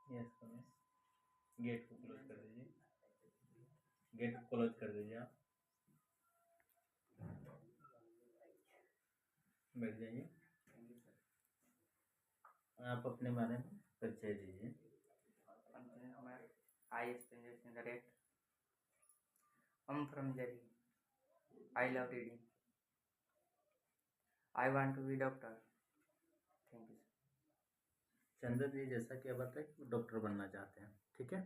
Yes Ramesh, gate को close कर दीजिए, गेट को क्लोज कर दीजिए। आप बैठ जाइए। आप अपने बारे में परिचय दीजिए। I'm from Delhi. I love reading. I want to be doctor. Thank you. चंदन जी, जैसा कि आप बताए कि डॉक्टर बनना चाहते हैं, ठीक है।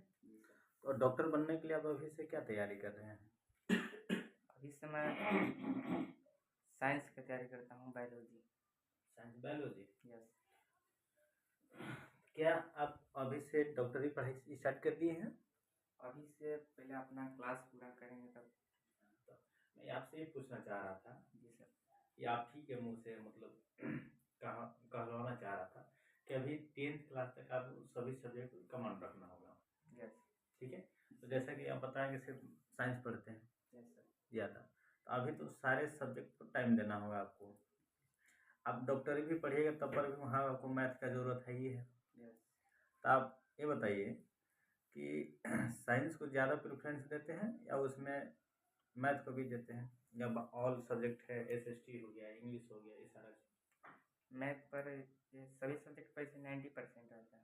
तो डॉक्टर बनने के लिए आप अभी से क्या तैयारी कर रहे हैं? अभी से मैं साइंस की तैयारी करता हूँ, बायोलॉजी। Science biology. यस। क्या आप अभी से डॉक्टरी पढ़ाई स्टार्ट कर दिए हैं? अभी से पहले अपना क्लास पूरा करेंगे तब। तो मैं आपसे ये पूछना चाह रहा था जी सर। कि आप ही के मुंह से मतलब कहलवाना चाह रहा था कि अभी 10th क्लास तक आप सभी सब्जेक्ट कमांड रखना होगा। यस। ठीक है। तो जैसा कि आप बताएं कि सिर्फ साइंस पढ़ते हैं। Yes sir. ज़्यादा तो अभी तो सारे सब्जेक्ट को टाइम देना होगा आपको। आप डॉक्टरी भी पढ़िएगा तब पर भी वहाँ आपको मैथ का ज़रूरत है ही है। यस। तो आप ये बताइए कि साइंस को ज़्यादा प्रेफरेंस देते हैं या उसमें मैथ को भी देते हैं, या ऑल सब्जेक्ट है, SST हो गया, इंग्लिश हो गया, ये सारा मैथ पर ये सभी सब्जेक्ट पर 90% आता है।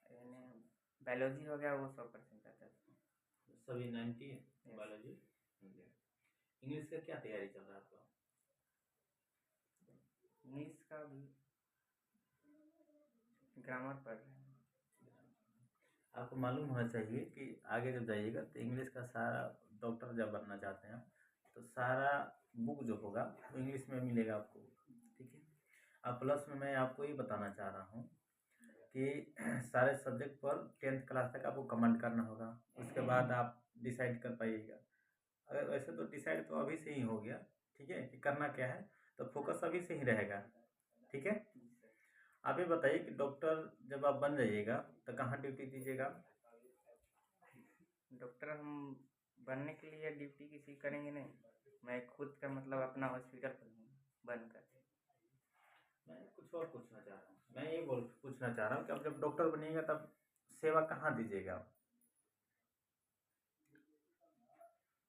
यानी बायोलॉजी हो गया वो 100% आता है। सभी 90 बायोलॉजी हो गया। इंग्लिश का क्या तैयारी चल रहा है आपका? इंग्लिश का भी ग्रामर पढ़ रहे हैं। आपको मालूम होना चाहिए कि आगे जब जाइएगा तो इंग्लिश का सारा, डॉक्टर जब बनना चाहते हैं तो सारा बुक जो होगा वो इंग्लिश में मिलेगा आपको, ठीक है। अब प्लस में मैं आपको ये बताना चाह रहा हूँ कि सारे सब्जेक्ट पर 10th क्लास तक आपको कमेंट करना होगा। उसके बाद आप डिसाइड कर पाइएगा। अगर वैसे तो डिसाइड तो अभी से ही हो गया, ठीक है, कि करना क्या है, तो फोकस अभी से ही रहेगा, ठीक है। आप ये बताइए कि डॉक्टर जब आप बन जाइएगा तो कहाँ ड्यूटी दीजिएगा? डॉक्टर हम बनने के लिए ड्यूटी किसी करेंगे नहीं, मैं खुद का मतलब अपना हॉस्पिटल खोलूँगा बनकर। मैं कुछ और पूछना चाह रहा हूँ, मैं ये पूछना चाह रहा हूँ कि आप जब डॉक्टर बनिएगा तब सेवा कहाँ दीजिएगा आप?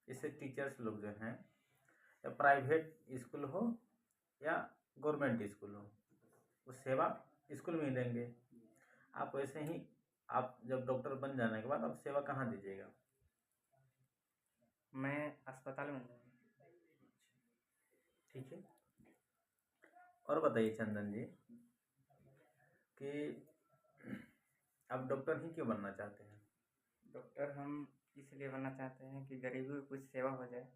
जैसे टीचर्स लोग जो हैं, या प्राइवेट स्कूल हो या गवर्नमेंट स्कूल हो, वो सेवा स्कूल में ही देंगे। आप वैसे ही आप जब डॉक्टर बन जाने के बाद आप सेवा कहाँ दीजिएगा? मैं अस्पताल में दूँगा। ठीक है। और बताइए चंदन जी कि आप डॉक्टर ही क्यों बनना चाहते हैं? डॉक्टर हम इसलिए बनना चाहते हैं कि गरीबों की कुछ सेवा हो जाए,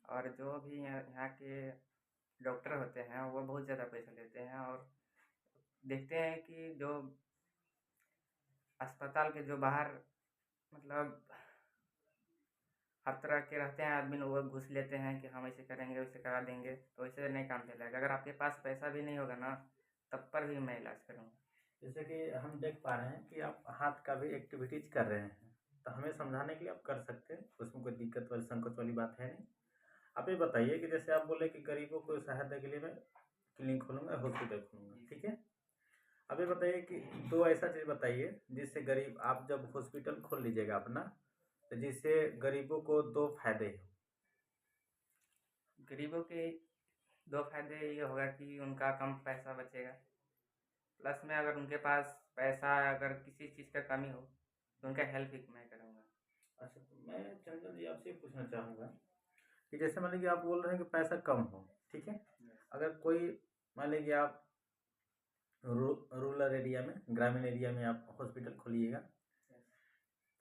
और जो भी यहाँ के डॉक्टर होते हैं वो बहुत ज़्यादा पैसा लेते हैं, और देखते हैं कि जो अस्पताल के जो बाहर मतलब हर तरह के रहते हैं आदमी, लोग वो घूस लेते हैं कि हम ऐसे करेंगे वैसे करा देंगे, तो ऐसे नहीं काम चलेगा। अगर आपके पास पैसा भी नहीं होगा ना, तब पर भी मैं इलाज करूँगा। जैसे कि हम देख पा रहे हैं कि आप हाथ का भी एक्टिविटीज कर रहे हैं, तो हमें समझाने के लिए आप कर सकते हैं, उसमें कोई दिक्कत वाली संकोच वाली बात है नहीं। आप ये बताइए कि जैसे आप बोले कि गरीबों को सहायता के लिए मैं क्लिनिक खोलूंगा, हॉस्पिटल खोलूंगा, ठीक है। अब ये बताइए कि दो ऐसा चीज़ बताइए जिससे गरीब, आप जब हॉस्पिटल खोल लीजिएगा अपना, तो जिससे गरीबों को दो फायदे हो। गरीबों के दो फायदे ये होगा कि उनका कम पैसा बचेगा, प्लस में अगर उनके पास पैसा, अगर किसी चीज़ का कमी हो तो उनका हेल्प भी मैं करूँगा। अच्छा, तो मैं चंदन जी आपसे ये पूछना चाहूँगा कि जैसे मान लीजिए आप बोल रहे हैं कि पैसा कम हो, ठीक है। अगर कोई, मान लीजिए आप रूरल एरिया में, ग्रामीण एरिया में आप हॉस्पिटल खोलिएगा,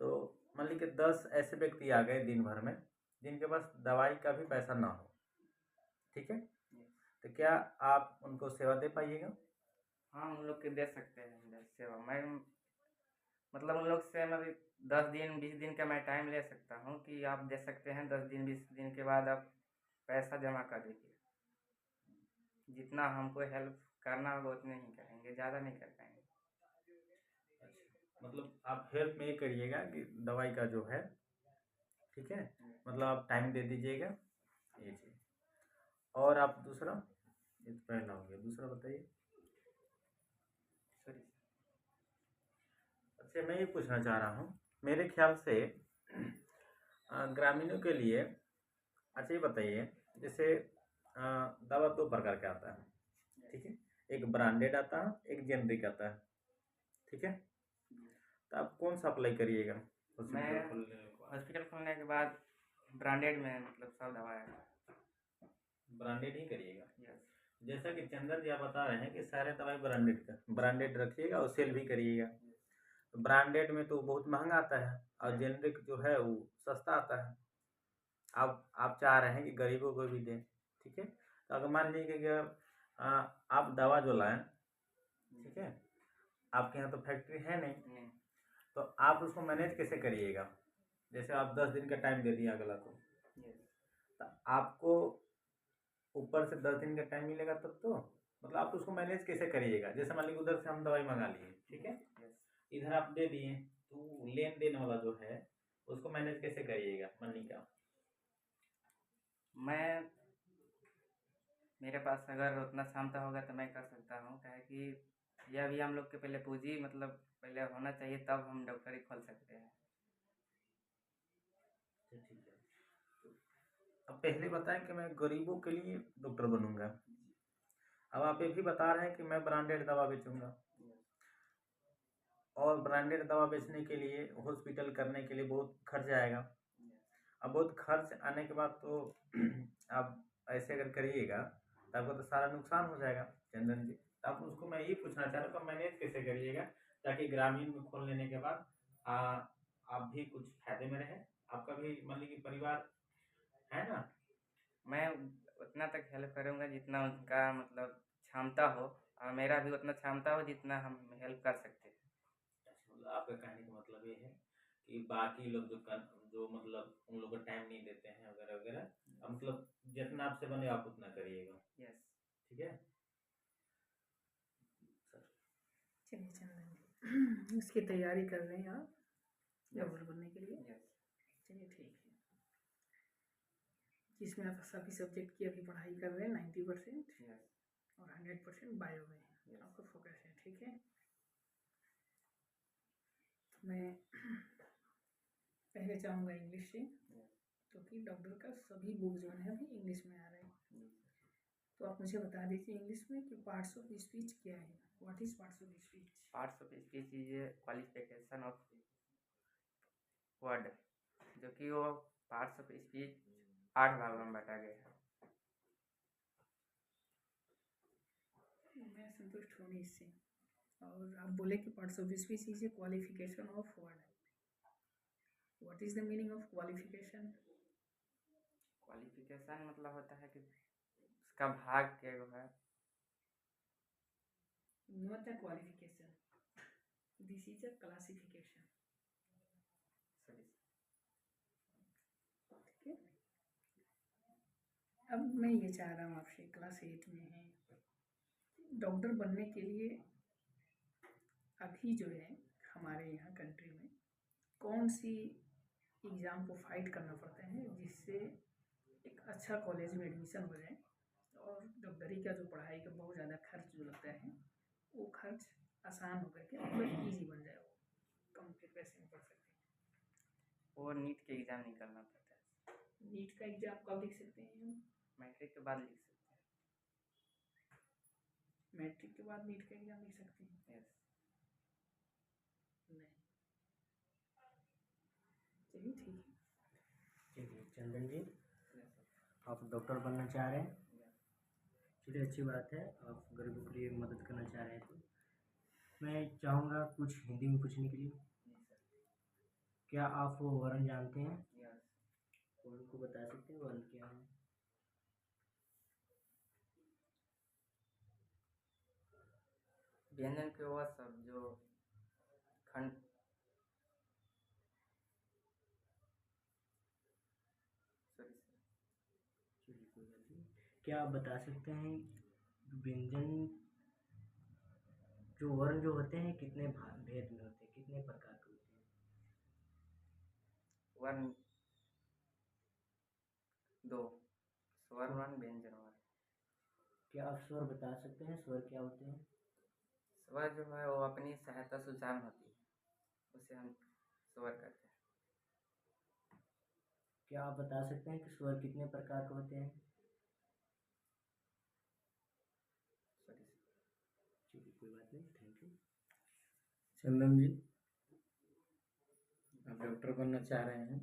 तो मान लीजिए 10 ऐसे व्यक्ति आ गए दिन भर में जिनके पास दवाई का भी पैसा ना हो, ठीक है, तो क्या आप उनको सेवा दे पाइएगा? हाँ, उन लोग के दे सकते हैं सेवा। मैं मतलब उन लोग से मैं 10 दिन 20 दिन का मैं टाइम ले सकता हूँ कि आप दे सकते हैं, 10 दिन 20 दिन के बाद आप पैसा जमा कर दीजिए। जितना हमको हेल्प करना होगा उतने ही करेंगे, ज़्यादा नहीं कर पाएंगे। अच्छा, मतलब आप हेल्प में ये करिएगा कि दवाई का जो है, ठीक है, मतलब आप टाइम दे दीजिएगा, ये चीज़। और आप दूसरा, ये तो पहला हो गया, दूसरा बताइए। सॉरी। अच्छा, मैं ये पूछना चाह रहा हूँ, मेरे ख्याल से ग्रामीणों के लिए, अच्छा ये बताइए, जैसे दवा दो प्रकार का आता है, ठीक है? एक ब्रांडेड आता है, एक जेनरिक आता है, ठीक है? तो आप कौन सा अप्लाई करिएगा मैं हॉस्पिटल खोलने के बाद? हॉस्पिटल खोलने के बाद ब्रांडेड में मतलब सब दवा है। ब्रांडेड ही करिएगा। यस। जैसा कि चंदन जी आप बता रहे हैं कि सारे दवाई ब्रांडेड रखिएगा और सेल भी करिएगा। तो ब्रांडेड में तो बहुत महंगा आता है और जेनरिक जो है वो सस्ता आता है। आप चाह रहे हैं कि गरीबों को भी दें, ठीक है? तो अगर मान लीजिए कि आप दवा जो लाएं, ठीक है, आपके यहाँ तो फैक्ट्री है नहीं, तो आप उसको मैनेज कैसे करिएगा? जैसे आप 10 दिन का टाइम दे दिए अगला को, तो आपको ऊपर से 10 दिन का टाइम मिलेगा तब तो, मतलब आप उसको मैनेज कैसे करिएगा? जैसे मान लीजिए उधर से हम दवाई मंगा लिए, ठीक है, इधर आप दे दिए, तो लेन देन वाला जो है उसको मैनेज कैसे करिएगा मनी का? मेरे पास अगर उतना क्षमता होगा तो मैं कर सकता हूँ, क्या है कि यह भी हम लोग के पहले पूंजी मतलब पहले होना चाहिए, तब हम डॉक्टरी खोल सकते हैं। ठीक है, अब पहले बताएं कि मैं गरीबों के लिए डॉक्टर बनूंगा, अब आप ये भी बता रहे हैं कि मैं ब्रांडेड दवा बेचूंगा, और ब्रांडेड दवा बेचने के लिए हॉस्पिटल करने के लिए बहुत खर्च आएगा। अब बहुत खर्च आने के बाद तो आप ऐसे अगर करिएगा तो आपको तो सारा नुकसान हो जाएगा चंदन जी। तो आप उसको मैं ये पूछना चाह रहा हूँ, मैनेज कैसे करिएगा ताकि ग्रामीण में खोल लेने के बाद आप भी कुछ फायदे में रहे, आपका भी मान लीजिए परिवार है ना। मैं उतना तक हेल्प करूँगा जितना उनका मतलब क्षमता हो, और मेरा भी उतना क्षमता हो जितना हम हेल्प कर सकते हैं। अच्छा, मतलब आपका कहने का मतलब ये है कि बाकी लोग जो मतलब उन लोग को टाइम नहीं देते हैं वगैरह वगैरह, मतलब जितना आपसे बने आप उतना करिएगा। यस। ठीक है सर। चलिए चंदन जी इसकी तैयारी कर रहे हैं आप डॉक्टर बनने के लिए? यस। चलिए ठीक है, जिसमें आप सभी सब्जेक्ट की अभी पढ़ाई कर रहे हैं 90% और 100% बायो में आपका फोकस है, ठीक है? मैं पहले चाहूँगा इंग्लिश से, क्योंकि डॉक्टर का सभी बुक जो है अभी इंग्लिश में आ रहे हैं। तो आप मुझे बता दीजिए इंग्लिश में कि पार्ट्स ऑफ स्पीच क्या है? What is parts of speech? Parts of speech is qualification of word, जो कि वो पार्ट्स ऑफ स्पीच 8 भागों में बांटा गया है। मैं संतुष्ट हूँ इससे। और आप बोले कि parts of speech is a qualification of word. What is the meaning of qualification? Qualification मतलब होता है कि उसका भाग क्या है। Not a qualification, this is a classification. ठीक है, अब मैं ये चाह रहा हूँ आपसे, क्लास 8 में है, डॉक्टर बनने के लिए अभी जो है हमारे यहाँ कंट्री में कौन सी एग्ज़ाम को फाइट करना पड़ता है जिससे एक अच्छा कॉलेज में एडमिशन हो जाए और डॉक्टरी का जो पढ़ाई का बहुत ज़्यादा खर्च जो लगता है वो खर्च आसान होकर के मतलब ईजी बन जाए, वो कम के पैसे में पढ़ सकते हैं। वो नीट के एग्ज़ाम निकलना पड़ता है। नीट का एग्ज़ाम कब लिख सकते हैं हम? मैट्रिक के बाद लिख सकते हैं। मैट्रिक के बाद नीट का एग्ज़ाम लिख सकते हैं? यस। नहीं, चलिए ठीक है। चलिए चंदन जी, आप डॉक्टर बनना चाह रहे हैं, चलिए अच्छी बात है, आप गरीबों के लिए मदद करना चाह रहे हैं। तो मैं चाहूँगा कुछ हिंदी में पूछने के लिए। क्या आप वो वर्ण जानते हैं? वर्ण को बता सकते हैं, वर्ण क्या है? व्यंजन के वह सब जो खंड, चलिए कोई बात नहीं। क्या आप बता सकते हैं व्यंजन जो वर्ण जो होते हैं कितने भेद में होते हैं, कितने प्रकार के होते हैं? वर्ण 2, स्वर वर्ण, व्यंजन वर्ण। क्या आप स्वर बता सकते हैं, स्वर क्या होते हैं? स्वर जो है वो अपनी सहायता से उच्चारण होती है। उसे हम स्वर कहते हैं। क्या आप बता सकते हैं कि स्वर कितने प्रकार के होते हैं? सॉरी। ठीक है, कोई बात नहीं, थैंक यू। चंदन जी, आप डॉक्टर बनना चाह रहे हैं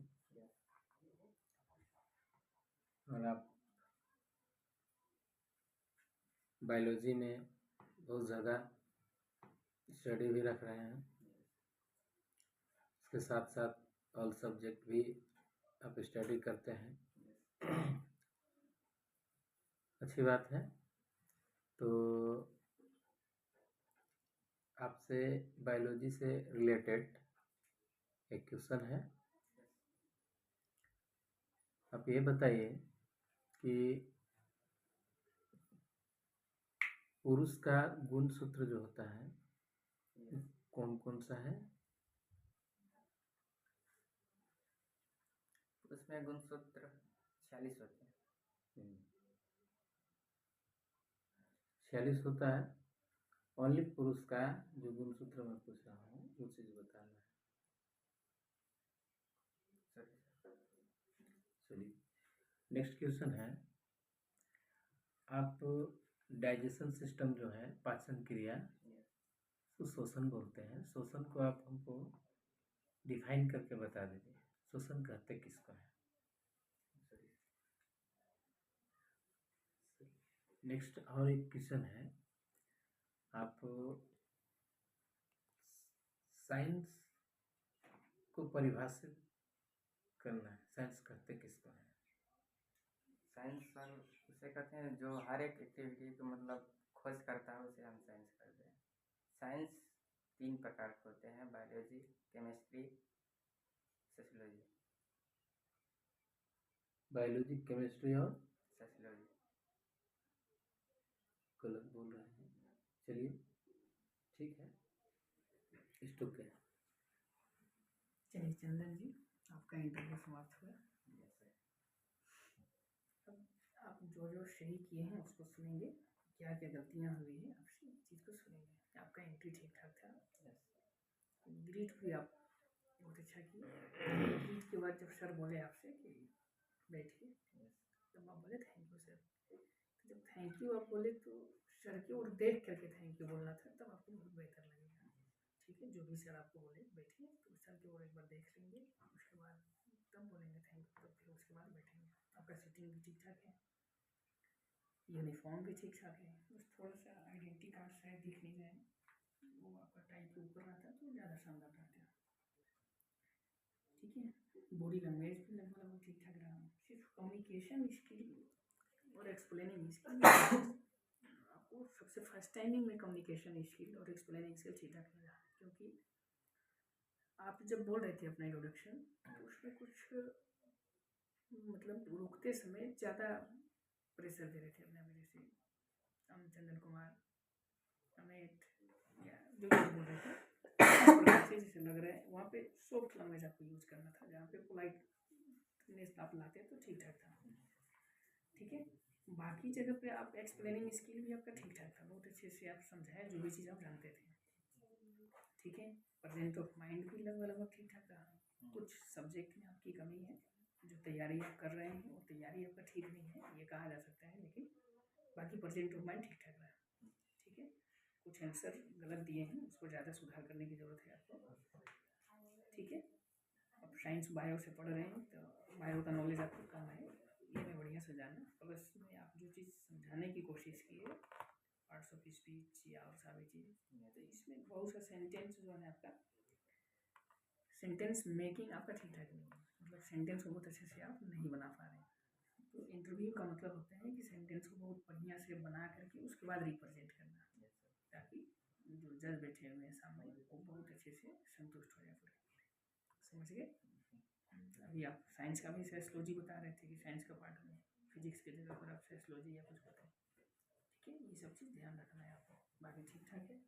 और आप बायोलॉजी में बहुत ज़्यादा स्टडी भी रख रहे हैं, उसके साथ साथ ऑल सब्जेक्ट भी आप स्टडी करते हैं। अच्छी बात है। तो आपसे बायोलॉजी से रिलेटेड एक क्वेश्चन है। आप ये बताइए कि पुरुष का गुणसूत्र जो होता है कौन कौन सा है? उसमें गुणसूत्र 46 होते हैं। 46 होता है। ओनली पुरुष का जो गुणसूत्र मैं पूछ रहा हूँ वो चीज़ बताना है। चलिए, नेक्स्ट क्वेश्चन है, आप डाइजेशन सिस्टम जो है, पाचन क्रिया, तो श्वसन बोलते हैं, श्वसन को आप हमको डिफाइन करके बता दीजिए, श्वसन कहते किसको है? नेक्स्ट और एक क्वेश्चन है, आप साइंस को परिभाषित करना है, साइंस कहते किसको है? साइंस सर उसे कहते हैं जो हर एक एक्टिविटी को मतलब खोज करता है, उसे हम साइंस कहते हैं। साइंस 3 प्रकार के होते हैं, biology, chemistry, sociology. Biology, chemistry और सोशियोलॉजी। गलत बोल रहे हैं। चलिए ठीक है, स्टॉप करें। चलिए चंदन जी, आपका इंटरव्यू समाप्त हुआ। अब आप जो जो सही किए हैं उसको सुनेंगे, क्या क्या गलतियाँ हुई हैं आप इस चीज़ को सुनेंगे। आपका एंट्री ठीक ठाक था। ग्रीट भी आप बहुत अच्छा किए। ग्रीट के बाद जब सर बोले आपसे कि बैठिए, तब आप बोले थैंक यू सर। तो जब थैंक यू आप बोले तो सर की ओर देख करके थैंक यू बोलना था, तब आपको बहुत बेहतर लगेगा। ठीक है, जो भी सर आपको बोले बैठिए, तो सर की ओर एक बार देख लेंगे, उसके बाद तब बोलेंगे थैंक यू, तब फिर उसके बाद बैठेंगे। आपका सीटिंग भी ठीक ठाक है, यूनिफॉर्म भी ठीक ठाक है, बस थोड़ा सा आइडेंटिटी कार्ड शायद दिख नहीं रहे, वो आपका टाई के ऊपर रहता तो ज़्यादा शानदार रहता। ठीक है, बॉडी लैंग्वेज भी लगभग ठीक ठाक रहा, सिर्फ कम्युनिकेशन स्किल और एक्सप्लेनिंग स्किल आपको सबसे फर्स्ट टाइमिंग में कम्युनिकेशन स्किल और एक्सप्लेनिंग स्किल ठीक ठाक लगा, क्योंकि आप जब बोल रहे थे अपना इंट्रोडक्शन तो उसमें कुछ मतलब रुकते समय ज़्यादा प्रेशर दे रहे थे अपने वजह से। हम चंदन कुमार, अमित या जो भी बोल रहे थे जैसे लग रहा है, वहाँ पे सॉफ्ट लैंग्वेज आपको यूज करना था, जहाँ पे पोलाइटनेस आप लाते तो ठीक ठाक था। ठीक है, बाकी जगह पे आप एक्सप्लेनिंग स्किल भी आपका ठीक ठाक था, बहुत अच्छे से आप समझाए जो भी चीज़ आप जानते थे। ठीक है, प्रेजेंट ऑफ माइंड भी लगभग ठीक ठाक रहा। कुछ सब्जेक्ट में आपकी कमी है, जो तैयारी आप कर रहे हैं वो तैयारी आपका ठीक नहीं है, ये कहा जा सकता है, लेकिन बाकी प्रेजेंट ऑफ माइंड ठीक ठाक रहा। ठीक है, कुछ आंसर गलत दिए हैं, उसको ज़्यादा सुधार करने की ज़रूरत है आपको। ठीक है, अब साइंस बायो से पढ़ रहे हैं तो बायो का नॉलेज आपको कम है, ये मैं बढ़िया से जाना। प्लस में आप जो चीज़ समझाने की कोशिश की है, पार्ट्स ऑफ स्पीच या और सारी चीज़, तो इसमें बहुत सा सेंटेंस जो है आपका सेंटेंस मेकिंग आपका ठीक ठाक नहीं है, मतलब सेंटेंस को बहुत अच्छे से आप नहीं बना पा रहे। तो इंटरव्यू का मतलब होता है कि सेंटेंस को बहुत बढ़िया से बना करके उसके बाद रिप्रेजेंट करना, ताकि जो जज बैठे हुए हैं सामने वो बहुत अच्छे से संतुष्ट हो जाए। समझ गए? अभी आप साइंस का भी सोशियोलॉजी बता रहे थे कि साइंस का पार्ट में फिजिक्स के जगह पर आप सोशियोलॉजी या कुछ बताएं। ठीक है, ये सब चीज़ ध्यान रखना है आपको, बाकी ठीक ठाक है।